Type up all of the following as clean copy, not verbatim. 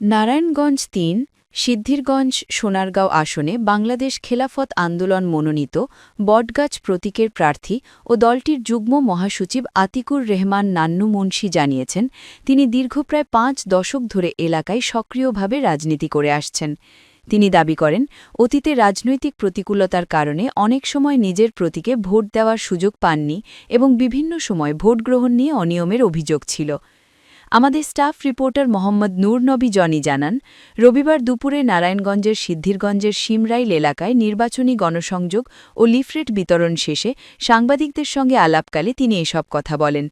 নারায়ণগঞ্জ ৩, সিদ্ধিরগঞ্জ সোনারগাঁও আসনে বাংলাদেশ খেলাফত আন্দোলন মনোনীত বটগাছ প্রতীকের প্রার্থী ও দলটির যুগ্ম মহাসচিব আতিকুর রেহমান নান্নু মুন্সি জানিয়েছেন, তিনি দীর্ঘ প্রায় ৫ দশক ধরে এলাকায় সক্রিয়ভাবে রাজনীতি করে আসছেন। তিনি দাবি করেন, অতীতে রাজনৈতিক প্রতিকূলতার কারণে অনেক সময় নিজের প্রতীকে ভোট দেওয়ার সুযোগ পাননি এবং বিভিন্ন সময় ভোট গ্রহণ নিয়ে অনিয়মের অভিযোগ ছিল। আমাদের স্টাফ রিপোর্টার মোহাম্মদ নূর নবী জনি জানান, রবিবার দুপুরে নারায়ণগঞ্জের সিদ্ধিরগঞ্জের শিমরাইল এলাকায় নির্বাচনী গণসংযোগ ও লিফলেট বিতরণ শেষে সাংবাদিকদের সঙ্গে আলাপকালে তিনি এসব কথা বলেন।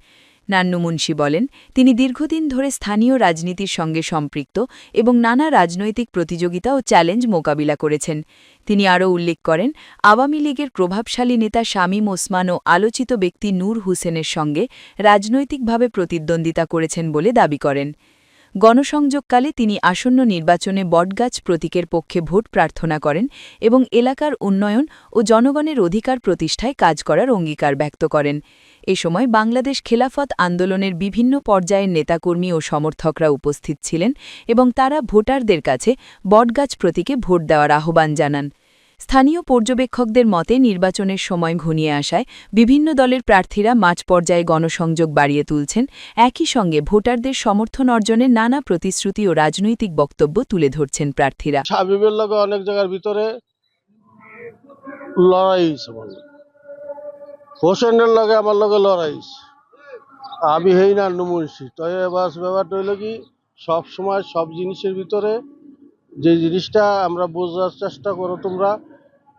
নান্নু মুন্সি বলেন, তিনি দীর্ঘদিন ধরে স্থানীয় রাজনীতির সঙ্গে সম্পৃক্ত এবং নানা রাজনৈতিক প্রতিযোগিতা ও চ্যালেঞ্জ মোকাবিলা করেছেন। তিনি আরও উল্লেখ করেন, আওয়ামী লীগের প্রভাবশালী নেতা শামীম ওসমান ও আলোচিত ব্যক্তি নূর হোসেনের সঙ্গে রাজনৈতিকভাবে প্রতিদ্বন্দ্বিতা করেছেন বলে দাবি করেন। গণসংযোগকালে তিনি আসন্ন নির্বাচনে বটগাছ প্রতীকের পক্ষে ভোট প্রার্থনা করেন এবং এলাকার উন্নয়ন ও জনগণের অধিকার প্রতিষ্ঠায় কাজ করার অঙ্গীকার ব্যক্ত করেন। এ সময় বাংলাদেশ খেলাফত আন্দোলনের বিভিন্ন পর্যায়ের নেতাকর্মী ও সমর্থকরা উপস্থিত ছিলেন এবং তারা ভোটারদের কাছে বটগাছ প্রতীকে ভোট দেওয়ার আহ্বান জানান। স্থানীয় পর্যবেক্ষকদের মতে নির্বাচনের সময় ঘনিয়ে আসায় বিভিন্ন দলের প্রার্থীরা মাঝ পর্যায়ে গণসংযোগ বাড়িয়ে তুলছেন, একই সঙ্গে ভোটারদের সমর্থন অর্জনে নানা প্রতিশ্রুতি ও রাজনৈতিক বক্তব্য তুলে ধরছেন প্রার্থীরা। শামীমের লগে অনেক জায়গার ভিতরে লড়াই হয়েছে, হোসেনের লগে আমার লগে লড়াই হয়েছে। আমি হেই নান্নু মুন্সি। তো এবার ব্যাপারটা হইল কি, সব সময় সব জিনিসের ভিতরে যে জিনিসটা আমরা বোঝার চেষ্টা করো, তোমরা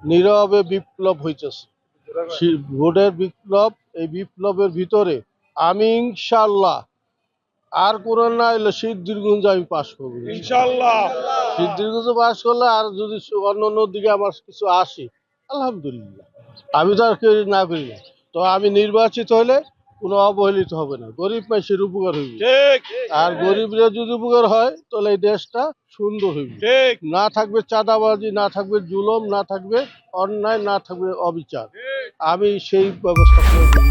নীরবে বিপ্লব হইতেছে, ভোটের বিপ্লব। এই বিপ্লবের ভিতরে আমি ইনশাল্লাহ আর কোন না এলে সিদ্ধিরগঞ্জ আমি পাশ করবো ইনশাল্লাহ। সিদ্ধিরগঞ্জ পাশ করলে আর যদি অন্য দিকে আমার কিছু আসে আলহামদুলিল্লাহ, আমি তো আর না করি না। তো আমি নির্বাচিত হলে কোনো অবহেলিত হবে না, গরিব মানুষের উপকার হইবে। আর গরিবরা যদি উপকার হয় তাহলে এই দেশটা সুন্দর হইবে, না থাকবে চাঁদাবাজি, না থাকবে জুলুম, না থাকবে অন্যায়, না থাকবে অবিচার। আমি সেই ব্যবস্থা করে দেব।